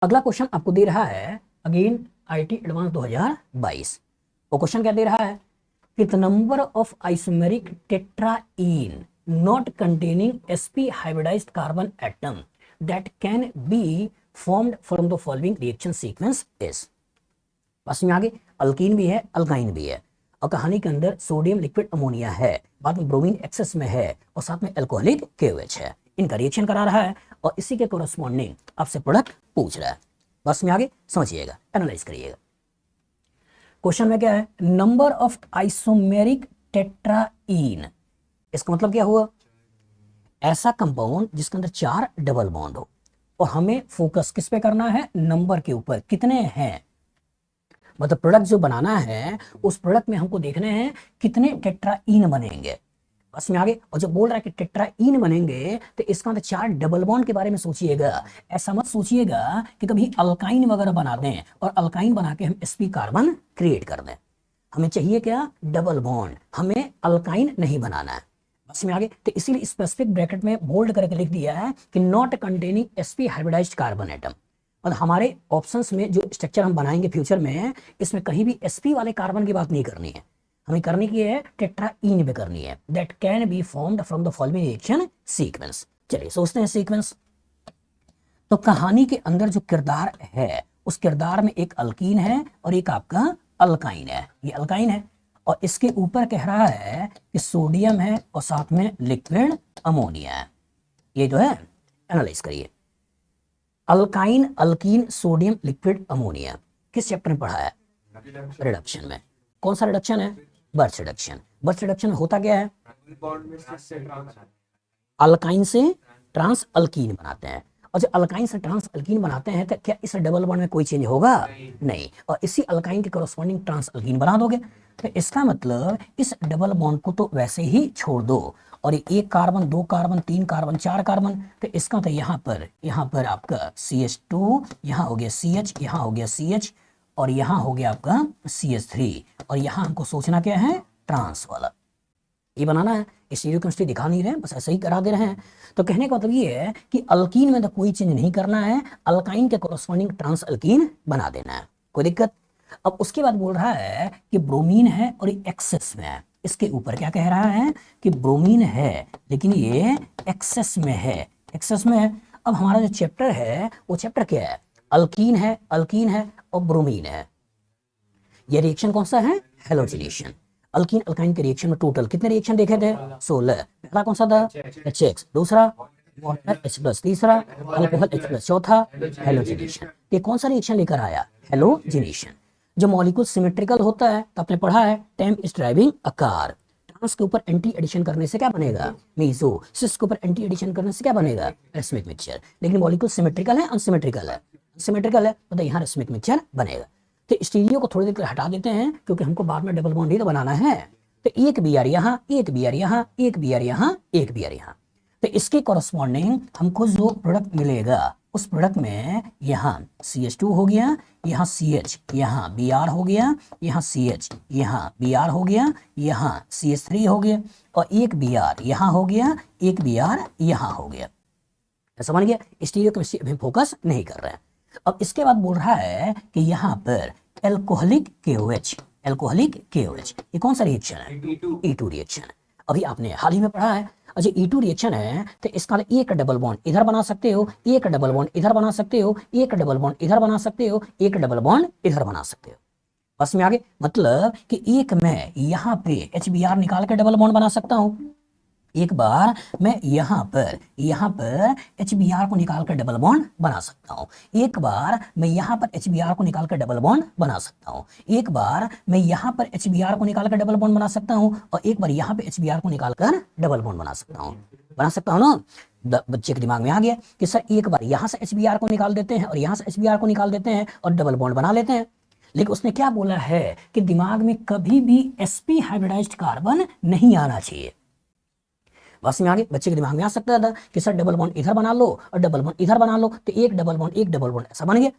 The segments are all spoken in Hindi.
अगला क्वेश्चन आपको दे रहा है अगेन आईटी एडवांस 2022। वो क्वेश्चन क्या दे रहा है कि the number of isomeric tetraene not containing sp hybridized carbon atom that can be formed from the following reaction sequence is. बस में आगे अल्कीन भी है, अल्काइन भी है, और कहानी के अंदर सोडियम लिक्विड अमोनिया है, बाद में ब्रोमीन एक्सेस में है, और साथ में अल्कोहलिक KOH है। इनका रिएक्शन करा रहा है और इसी के कोरस्पॉन्डिंग आपसे प्रोडक्ट पूछ रहा है। बस में आगे समझिएगा, एनालाइज करिएगा। क्वेश्चन में क्या है, नंबर ऑफ आइसोमेरिक टेट्राईन। इसका मतलब क्या हुआ, ऐसा कंपाउंड जिसके अंदर 4 डबल बॉन्ड हो, और हमें फोकस किस पे करना है, नंबर के ऊपर, कितने हैं। मतलब प्रोडक्ट जो बनाना है उस प्रोडक्ट में हमको देखने हैं कितने टेट्राईन बनेंगे। बस में आगे, और जब बोल रहा है कि टेट्राईन बनेंगे तो इसका मतलब 4 डबल बॉन्ड के बारे में सोचिएगा। ऐसा मत सोचिएगा कि कभी अल्काइन वगैरह बना दें और अल्काइन बना के हम sp कार्बन क्रिएट कर दें। हमें चाहिए क्या, डबल बॉन्ड, हमें अल्काइन नहीं बनाना है। बस में आगे, तो इसीलिए स्पेसिफिक ब्रैकेट में बोल्ड करके लिख दिया है कि not containing sp hybridized carbon atom. और हमारे ऑप्शंस में जो स्ट्रक्चर हम बनाएंगे फ्यूचर में, इसमें कहीं भी sp वाले कार्बन की बात नहीं करनी है, हमें करनी की है टेट्राईन पे करनी है, that can be formed from the following reaction sequence. चलिए सोचते हैं सीक्वेंस। तो कहानी के अंदर जो किरदार है उस किरदार में एक अल्कीन है और एक आपका अल्काइन है। ये अल्काइन है और इसके ऊपर कह रहा है कि सोडियम है और साथ में लिक्विड अमोनिया है। ये जो है एनालाइज करिए, alkyne, alkyne, sodium, liquid ammonia किस चैप्टर में पढ़ा है, रिडक्शन में। कौन सा रिडक्शन है, बर्च रिडक्शन। बर्च रिडक्शन होता क्या है, अल्काइन से ट्रांस अल्कीन बनाते हैं, और जब अल्काइन से ट्रांस अल्कीन बनाते हैं तो क्या इस डबल बॉन्ड में कोई चेंज होगा, नहीं। और इसी अल्काइन के कोरस्पॉन्डिंग ट्रांस अल्कीन बना दोगे, तो इसका मतलब इस डबल बॉन्ड को तो वैसे ही छोड़ दो, और एक कार्बन, 2 कार्बन, 3 कार्बन, 4 कार्बन, तो इसका तो यहाँ पर आपका CH2, यहाँ हो गया CH, यहाँ हो गया CH, और यहाँ हो गया आपका CH3, और यहाँ हमको सोचना क्या है, ट्रांस वाला ये बनाना है। इस केमिस्ट्री दिखा नहीं रहे, बस ऐसे ही करा दे रहे हैं। तो कहने का मतलब ये है कि अल्कीन में तो कोई चेंज नहीं करना है, अल्काइन के कोरस्पॉन्डिंग ट्रांस अल्कीन बना देना है, कोई दिक्कत। अब उसके बाद बोल रहा है कि ब्रोमीन है और ये एक्सेस में है। इसके ऊपर क्या कह रहा है कि ब्रोमीन है लेकिन ये एक्सेस में है, एक्सेस में है। अब हमारा जो चैप्टर है वो चैप्टर क्या है, अल्कीन है, अल्कीन है और ब्रोमीन है। ये रिएक्शन कौन सा है, हेलोजिनेशन। अल्कीन अल्काइन के रिएक्शन में टोटल कितने रिएक्शन देखे थे, 16। पहला कौन सा था, HX, दूसरा वाटर H+, तीसरा अल्कोहल H+, चौथा हेलोजिनेशन। ये कौन सा रिएक्शन लेकर आया, हेलोजिनेशन। जो मॉलिक्यूल सिमेट्रिकल होता है तो आपने पढ़ा है टेम is driving a car. Trans के ऊपर एंटी एडिशन करने से क्या बनेगा, मीजो। सिस के ऊपर एंटी एडिशन करने से क्या बनेगा, रेसमिक मिक्सचर। लेकिन मॉलिक्यूल सिमेट्रिकल है, अनसिमेट्रिकल है, सिमेट्रिकल है तो यहाँ रेसमिक मिक्सचर बनेगा। तो स्टीरियो को थोड़ी देर के लिए हटा देते हैं क्योंकि हमको बाद में डबल बॉन्ड ही तो बनाना है। तो एक Br यहाँ, एक Br यहाँ, एक Br यहाँ, एक Br यहाँ। तो इसके कोरस्पॉन्डिंग हमको जो प्रोडक्ट मिलेगा उस प्रोडक्ट में यहाँ CH2 हो गया, यहाँ CH, यहाँ Br हो गया, यहाँ CH, यहाँ Br हो गया, यहाँ CH3 हो गया, और एक Br यहाँ हो गया, एक Br यहाँ हो गया। समझ गया, स्टीरियो केमिस्ट्री अभी फोकस नहीं कर रहे हैं। अब इसके बाद बोल रहा है कि यहाँ पर अल्कोहलिक KOH, अल्कोहलिक KOH ये कौन सा रिएक्शन है, E2 रिएक्शन। अभी आपने हाल ही में पढ़ा है। अच्छा E2 रिएक्शन है तो इसका एक डबल बॉन्ड इधर बना सकते हो, एक डबल बॉन्ड इधर बना सकते हो, एक डबल बॉन्ड इधर बना सकते हो, एक डबल बॉन्ड इधर बना सकते हो। बस में आगे, मतलब कि एक मैं यहाँ पे HBr निकाल के डबल बॉन्ड बना सकता हूँ, एक बार मैं यहाँ पर HBr को निकाल कर डबल बॉन्ड बना सकता हूँ, एक बार मैं यहाँ पर HBr को निकाल कर डबल बॉन्ड बना सकता हूँ, एक बार मैं यहाँ पर HBr को निकाल कर डबल बॉन्ड बना सकता हूँ, और एक बार यहाँ पे HBr को निकाल कर डबल बॉन्ड बना सकता हूँ ना। बच्चे के दिमाग में आ गया कि सर एक बार यहाँ से HBr को निकाल देते हैं और यहाँ से HBr को निकाल देते हैं और डबल बॉन्ड बना लेते हैं। लेकिन उसने क्या बोला है कि दिमाग में कभी भी sp हाइब्रिडाइज्ड कार्बन नहीं आना चाहिए। बस में आगे बच्चे के दिमाग में आ सकता था कि सर डबल बॉन्ड इधर बना लो और डबल बॉन्ड इधर बना लो, तो एक डबल बॉन्ड ऐसा बन गया।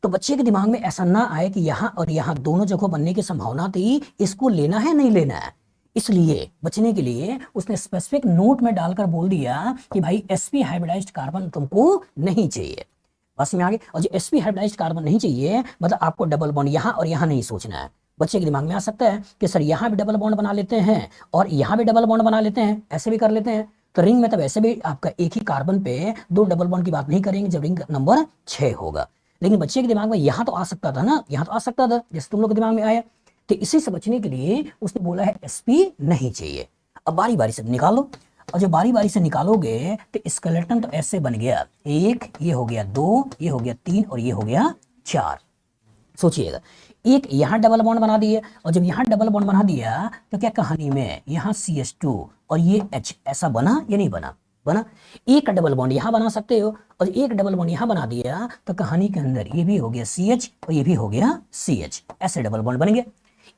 तो बच्चे के दिमाग में ऐसा ना आए कि यहाँ और यहाँ दोनों जगह बनने की संभावना थी, इसको लेना है नहीं लेना है। इसलिए बचने के लिए उसने स्पेसिफिक नोट में डालकर बोल दिया कि भाई sp हाइब्रिडाइज्ड कार्बन तुमको नहीं चाहिए। बस में आगे। और जो sp हाइब्रिडाइज्ड कार्बन नहीं चाहिए, मतलब आपको डबल बॉन्ड यहाँ और यहाँ नहीं सोचना है। बच्चे के दिमाग में आ सकता है कि सर यहाँ भी डबल बॉन्ड बना लेते हैं और यहाँ भी डबल बॉन्ड बना लेते हैं, ऐसे भी कर लेते हैं। तो रिंग में तब ऐसे भी आपका एक ही कार्बन पे दो डबल बॉन्ड की बात नहीं करेंगे जब रिंग नंबर 6 होगा। लेकिन बच्चे के दिमाग में यहाँ तो आ सकता था ना, यहाँ तो आ सकता था जैसे तुम लोग के दिमाग में आया। तो इसी से बचने के लिए उसने बोला है sp नहीं चाहिए। अब बारी बारी से निकालो, और जब बारी बारी से निकालोगे तो स्केलेटन तो ऐसे बन गया, एक ये हो गया, दो ये हो गया, तीन और ये हो गया 4। सोचिएगा, एक यहाँ डबल बॉन्ड बना दिए, और जब यहाँ डबल बॉन्ड बना दिया तो क्या कहानी में यहाँ CH2 और ये H ऐसा बना या नहीं बना? बना। एक डबल बॉन्ड यहाँ बना सकते हो, और एक डबल बॉन्ड यहाँ बना दिया तो कहानी के अंदर ये भी हो गया CH और ये भी हो गया CH, ऐसे डबल बॉन्ड बन गया।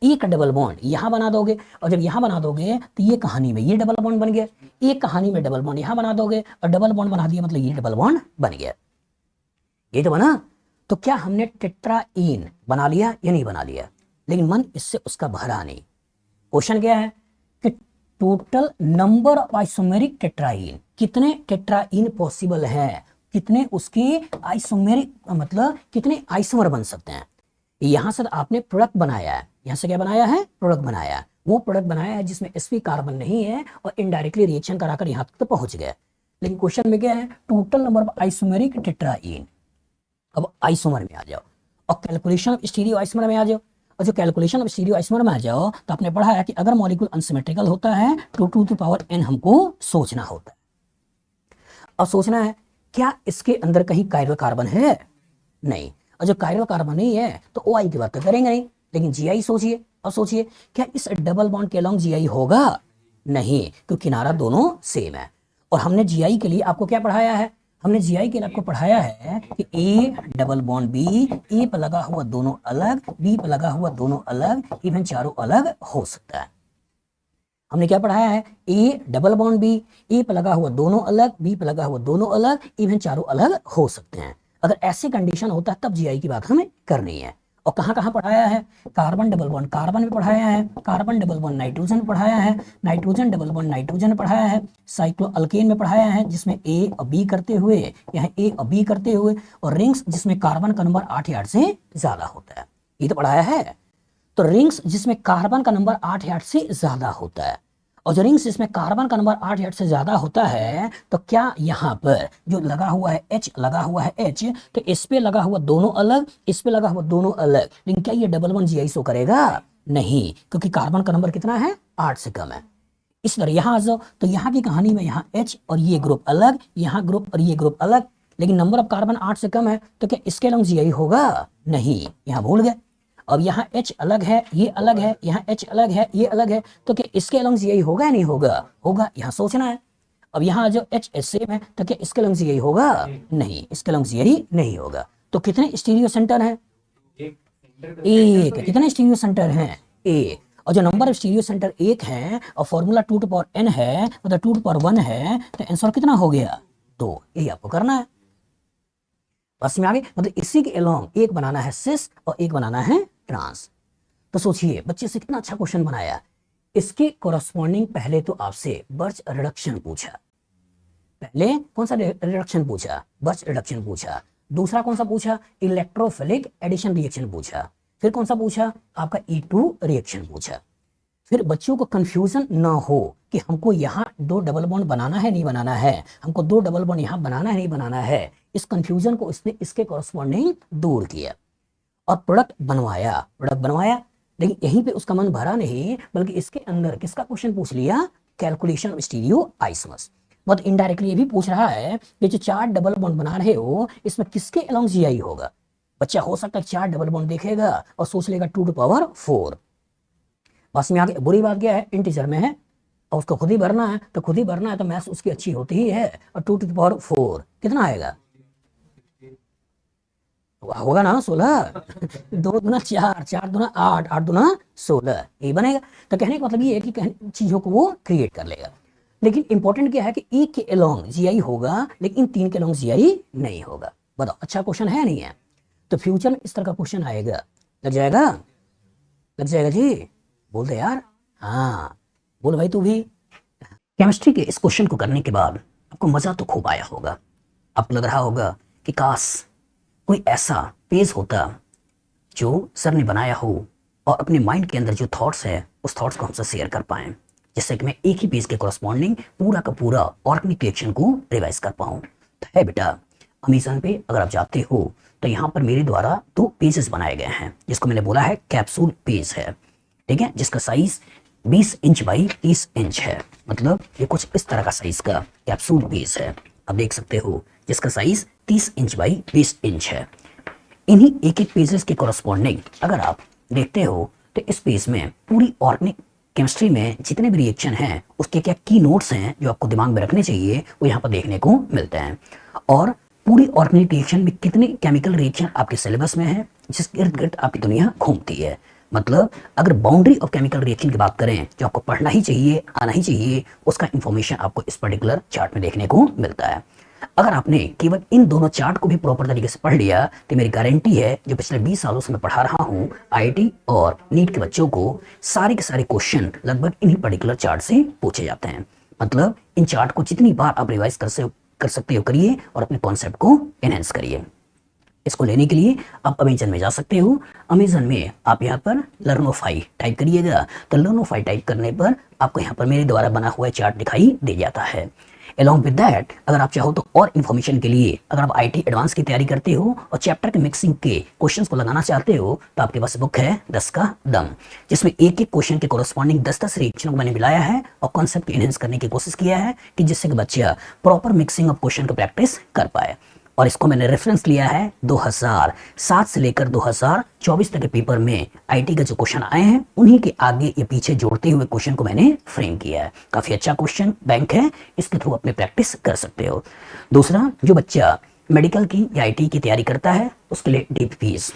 एक डबल बॉन्ड यहाँ बना दोगे, और जब यहाँ बना दोगे तो ये कहानी में ये डबल बॉन्ड बन गया। एक कहानी में डबल बॉन्ड यहाँ बना दोगे और डबल बॉन्ड बना दिया, मतलब ये डबल बॉन्ड बन गया। ये तो बना। तो क्या हमने टेट्राईन बना लिया या नहीं बना लिया? लेकिन मन इससे उसका भरा नहीं। क्वेश्चन क्या है कि total number of isomeric tetraene, कितने टेट्राईन पॉसिबल है, कितने उसके आइसोमेरिक मतलब कितने आइसोमर बन सकते हैं। यहां से आपने प्रोडक्ट बनाया है, यहां से क्या बनाया है? प्रोडक्ट बनाया है। वो प्रोडक्ट बनाया है जिसमें sp कार्बन नहीं है और इनडायरेक्टली रिएक्शन कराकर यहां तक तो पहुंच गए। लेकिन क्वेश्चन में क्या है? Total number of isomeric tetraene. अब आइसोमर में आ जाओ और कैलकुलेशन ऑफ स्टीरियो आइसोमर में आ जाओ। और जो कैलकुलेशन ऑफ स्टीरियो आइसोमर में आ जाओ तो आपने पढ़ा है कि अगर मॉलिक्यूल अनसिमेट्रिकल होता है तो 2 to the power n हमको सोचना होता है। अब सोचना है क्या इसके अंदर कहीं कायरल कार्बन है? नहीं। और जो कायरल कार्बन नहीं है तो OI की बात तो करेंगे नहीं। लेकिन GI सोचिए। अब सोचिए क्या इस डबल बॉन्ड के अलोंग GI होगा? नहीं, क्योंकि किनारा दोनों सेम है। और हमने GI के लिए आपको क्या पढ़ाया है? हमने GI के लिए आपको पढ़ाया है कि A double bond B, A पर लगा हुआ दोनों अलग, B पर लगा हुआ दोनों अलग, इवन चारों अलग हो सकता है। हमने क्या पढ़ाया है? A double bond B, A पर लगा हुआ दोनों अलग, B पर लगा हुआ दोनों अलग, इवन चारों अलग हो सकते हैं। अगर ऐसी कंडीशन होता है तब GI की बात हमें करनी है। और कहाँ कहाँ पढ़ाया है? कार्बन डबल बॉन्ड कार्बन में पढ़ाया है, कार्बन डबल बॉन्ड नाइट्रोजन में पढ़ाया है, नाइट्रोजन डबल बॉन्ड नाइट्रोजन में पढ़ाया है, साइक्लोअल्केन में पढ़ाया है जिसमें A और B करते हुए, यहाँ A और B करते हुए, और रिंग्स जिसमें कार्बन का नंबर 8 या 8 से ज्यादा होता है, ये तो पढ़ाया है। तो रिंग्स जिसमें कार्बन का नंबर 8 या 8 से ज्यादा होता है, और जो रिंग्स जिसमें कार्बन का नंबर 8 या 8 से ज्यादा होता है, तो क्या यहाँ पर जो लगा हुआ है H, लगा हुआ है H, तो इस पे लगा हुआ दोनों अलग, इस पे लगा हुआ दोनों अलग, लेकिन क्या ये डबल बॉन्ड GI शो करेगा? नहीं, क्योंकि कार्बन का नंबर कितना है? 8 से कम है। इस तरह यहाँ आ जाओ तो यहाँ की कहानी में यहाँ H और ये ग्रुप अलग, यहाँ ग्रुप और ये ग्रुप अलग, लेकिन नंबर ऑफ कार्बन 8 से कम है, तो क्या इसके अलोंग GI होगा? नहीं, यहाँ भूल गए। अब यहाँ H अलग है, ये अलग है, यहाँ H अलग है, ये अलग है, तो क्या इसके अलोंग GI होगा या नहीं होगा? होगा, यहाँ सोचना है। अब यहाँ जो H सेम है तो क्या इसके अलोंग GI होगा? नहीं, इसके अलोंग GI नहीं होगा। तो कितने स्टीरियो सेंटर हैं? एक। कितने स्टीरियो सेंटर हैं? एक। और जो नंबर ऑफ स्टीरियो सेंटर एक है और formula 2 to the power n है, मतलब 2 to the power 1 है, तो आंसर कितना हो गया? 2। यही आपको करना है। बस में आगे, मतलब इसी के अलोंग एक बनाना है सिस और एक बनाना है ट्रांस। तो सोचिए बच्चे से कितना अच्छा क्वेश्चन बनाया। इसके कोरस्पॉन्डिंग पहले तो आपसे बर्च रिडक्शन पूछा, पहले कौन सा रिडक्शन पूछा? बर्च रिडक्शन पूछा। दूसरा कौन सा पूछा? इलेक्ट्रोफिलिक एडिशन रिएक्शन पूछा। फिर कौन सा पूछा? आपका E2 रिएक्शन पूछा। फिर बच्चों को कंफ्यूजन ना हो कि हमको यहाँ 2 डबल बॉन्ड बनाना है नहीं बनाना है, हमको 2 डबल बॉन्ड यहाँ बनाना है नहीं बनाना है, इस कंफ्यूजन को इसने इसके कोरस्पॉन्डिंग दूर किया और प्रोडक्ट बनवाया। लेकिन यहीं पे उसका मन भरा नहीं, बल्कि इसके अंदर किसका क्वेश्चन पूछ लिया? Calculation of stereo isomers. बहुत इनडायरेक्टली ये भी पूछ रहा है कि जो 4 डबल बॉन्ड बना रहे हो इसमें किसके अलोंग GI होगा? बच्चा हो सकता है 4 डबल बॉन्ड देखेगा और सोच लेगा 2 to the power 4। बस में आगे बुरी बात क्या है? इंटीजर में है और उसको खुद ही भरना है, तो खुद ही भरना है तो मैथ्स उसकी अच्छी होती ही है। और 2 to the power 4 कितना आएगा? होगा ना 16। 2 दूना 4, 4 दूना 8, 8 दूना 16, यही बनेगा। तो कहने का मतलब ये है कि चीजों को वो क्रिएट कर लेगा। लेकिन इंपॉर्टेंट क्या है कि एक के अलोंग GI होगा लेकिन 3 के अलोंग GI नहीं होगा। बताओ अच्छा क्वेश्चन है नहीं है? तो फ्यूचर में इस तरह का क्वेश्चन आएगा। लग जाएगा? लग जाएगा जी? बोल दे यार। हाँ बोल भाई तू भी। केमिस्ट्री के इस क्वेश्चन को करने के बाद आपको मजा तो खूब आया होगा। आपको लग रहा होगा कि काश कोई ऐसा पेज होता जो सर ने बनाया हो और अपने माइंड के अंदर जो थॉट्स है उस थॉट्स को हमसे शेयर कर पाएं, जिससे कि मैं एक ही पेज के कॉरस्पॉन्डिंग पूरा का पूरा ऑर्गेनिक रिएक्शन को रिवाइज कर पाऊँ। तो है बेटा, अमेज़न पे अगर आप जाते हो तो यहाँ पर मेरे द्वारा 2 पेजेस बनाए गए हैं, जिसको मैंने बोला है कैप्सूल पेज है, ठीक है, जिसका साइज 20 इंच बाई 30 इंच है। मतलब ये कुछ इस तरह का साइज का कैप्सूल पेज है, आप देख सकते हो, जिसका साइज 30 इंच बाई 20 इंच है। इन्हीं एक एक पेजेस के कॉरस्पॉन्डिंग अगर आप देखते हो तो इस पेज में पूरी ऑर्गेनिक केमिस्ट्री में जितने भी रिएक्शन हैं उसके क्या की नोट्स हैं जो आपको दिमाग में रखने चाहिए वो यहाँ पर देखने को मिलते हैं। और पूरी ऑर्गेनिक रिएक्शन में कितने केमिकल रिएक्शन आपके सिलेबस में है, जिसके इर्द गिर्द आपकी दुनिया घूमती है। मतलब अगर बाउंड्री ऑफ केमिकल रिएक्शन की बात करें जो आपको पढ़ना ही चाहिए, आना ही चाहिए, उसका इंफॉर्मेशन आपको इस पर्टिकुलर चार्ट में देखने को मिलता है। अगर आपने केवल इन दोनों चार्ट को भी प्रॉपर तरीके से पढ़ लिया तो मेरी गारंटी है, जो पिछले 20 सालों से मैं पढ़ा रहा हूँ आईआईटी और नीट के बच्चों को, सारे के सारे क्वेश्चन लगभग इन्हीं पर्टिकुलर चार्ट से पूछे जाते हैं। मतलब इन चार्ट को जितनी बार आप रिवाइज कर सकते हो करिए और अपने कॉन्सेप्ट को एनहेंस करिए। इसको लेने के लिए आप अमेजन में जा सकते हो। अमेजन में आप यहाँ पर लर्नोफाई टाइप करिएगा तो लर्नोफाई टाइप करने पर आपको यहाँ पर मेरे द्वारा बना हुआ चार्ट दिखाई दे जाता है। अलॉन्ग विद दैट अगर आप चाहो तो और इन्फॉर्मेशन के लिए, अगर आप आईटी एडवांस की तैयारी करते हो और चैप्टर के मिक्सिंग के क्वेश्चंस को लगाना चाहते हो तो आपके पास बुक है 10 का दम, जिसमें एक एक क्वेश्चन के कॉरस्पॉन्डिंग 10-10 रिएक्शन को मैंने मिलाया है और कॉन्सेप्ट एनहेंस करने की कोशिश किया है कि जिससे कि बच्चा प्रॉपर मिक्सिंग ऑफ क्वेश्चन को प्रैक्टिस कर पाए। और इसको मैंने रेफरेंस लिया है 2007 से लेकर 2024 तक के पेपर में आईटी के जो क्वेश्चन आए हैं उन्हीं के आगे ये पीछे जोड़ते हुए क्वेश्चन को मैंने फ्रेम किया है। काफी अच्छा क्वेश्चन बैंक है, इसके थ्रू अपने प्रैक्टिस कर सकते हो। दूसरा, जो बच्चा मेडिकल की या आईटी की तैयारी करता है उसके लिए डीपीज,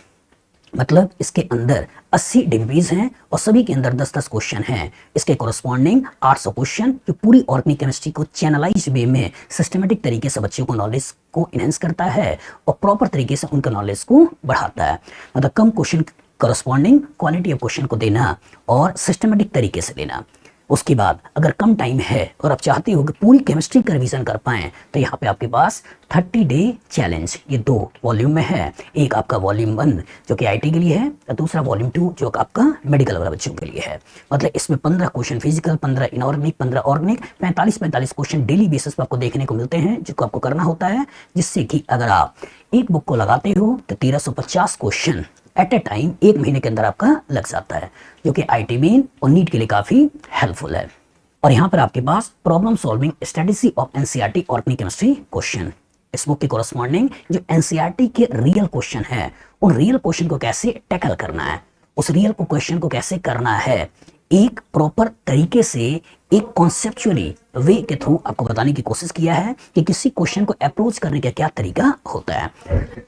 मतलब इसके अंदर 80 डिवीज हैं और सभी के अंदर 10-10 क्वेश्चन हैं। इसके कॉरस्पॉन्डिंग 800 क्वेश्चन जो पूरी ऑर्गेनिक केमिस्ट्री को चैनलाइज वे में सिस्टमेटिक तरीके से बच्चों को नॉलेज को इनहेंस करता है और प्रॉपर तरीके से उनका नॉलेज को बढ़ाता है। मतलब कम question corresponding quality of question को देना और सिस्टमेटिक तरीके से देना। उसके बाद अगर कम टाइम है और आप चाहते हो कि पूरी केमिस्ट्री का रिवीजन कर पाएं तो यहाँ पे आपके पास 30 डे चैलेंज ये 2 वॉल्यूम में है। एक आपका वॉल्यूम 1 जो कि आईटी के लिए है और दूसरा वॉल्यूम 2 जो आपका मेडिकल वाला बच्चों के लिए है। मतलब इसमें 15 question physical, 15 inorganic, 15 organic, 45 question daily basis पर आपको देखने को मिलते हैं जिसको आपको करना होता है, जिससे कि अगर आप एक बुक को लगाते हो तो 1350 क्वेश्चन एट ए टाइम 1 महीने के अंदर आपका लग जाता है, जो कि आईटी मेन और नीट के लिए काफी हेल्पफुल है। और यहाँ पर आपके पास problem solving strategy of NCERT organic chemistry question, इस बुक के कॉरस्पॉन्डिंग जो एनसीईआरटी के रियल क्वेश्चन है उन रियल क्वेश्चन को कैसे टैकल करना है, उस रियल को क्वेश्चन को कैसे करना है एक प्रॉपर तरीके से, एक कॉन्सेप्चुअली वे के थ्रू आपको बताने की कोशिश किया है कि किसी क्वेश्चन को अप्रोच करने का क्या तरीका होता है।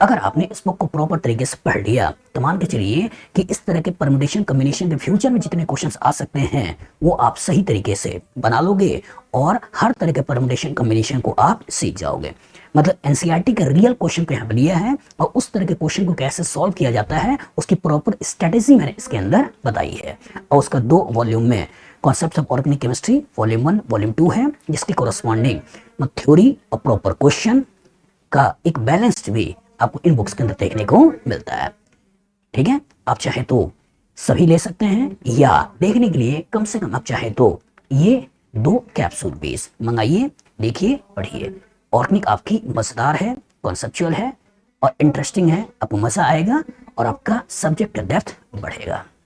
अगर आपने इस बुक को प्रॉपर तरीके से पढ़ लिया तो मान के चलिए कि इस तरह के परम्यूटेशन कॉम्बिनेशन के फ्यूचर में जितने क्वेश्चंस आ सकते हैं वो आप सही तरीके से बना लोगे और हर तरह के परम्यूटेशन कॉम्बिनेशन को आप सीख जाओगे। मतलब एनसीईआरटी का रियल क्वेश्चन को यहाँ पर लिया है और उस तरह के क्वेश्चन को कैसे सॉल्व किया जाता है उसकी प्रॉपर स्ट्रेटेजी मैंने इसके अंदर बताई है। और उसका 2 वॉल्यूम में concept of organic chemistry volume 1 volume 2 है, जिसके कॉरस्पॉन्डिंग थ्योरी और प्रॉपर क्वेश्चन का एक बैलेंस्ड वे आपको इन बुक्स के अंदर देखने को मिलता है। ठीक है, आप चाहे तो सभी ले सकते हैं या देखने के लिए कम से कम आप चाहे तो ये 2 कैप्सूल बेस मंगाइए, देखिए, पढ़िए। ऑर्गेनिक आपकी मजेदार है, कॉन्सेप्चुअल है और इंटरेस्टिंग है, आपको मजा आएगा और आपका सब्जेक्ट डेप्थ बढ़ेगा।